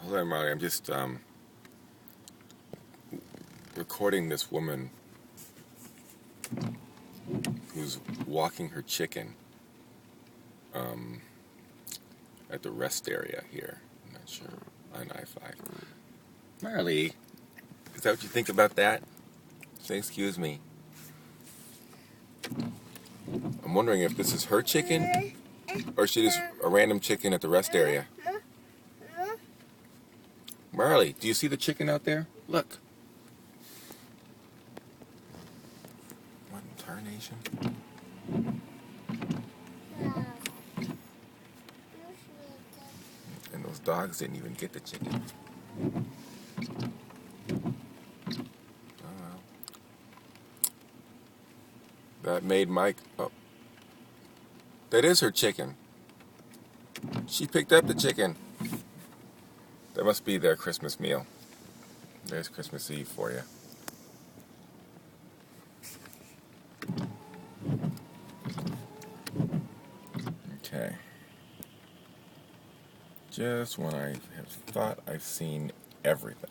Hold on, Molly. I'm just recording this woman who's walking her chicken at the rest area here. I'm not sure. On I-5. Marley, is that what you think about that? Say excuse me. I'm wondering if this is her chicken or she is a random chicken at the rest area. Marley, do you see the chicken out there? Look. What in tarnation? And those dogs didn't even get the chicken. Oh well. That made Mike... Oh. That is her chicken. She picked up the chicken. That must be their Christmas meal. There's Christmas Eve for you. Okay. Just when I have thought I've seen everything.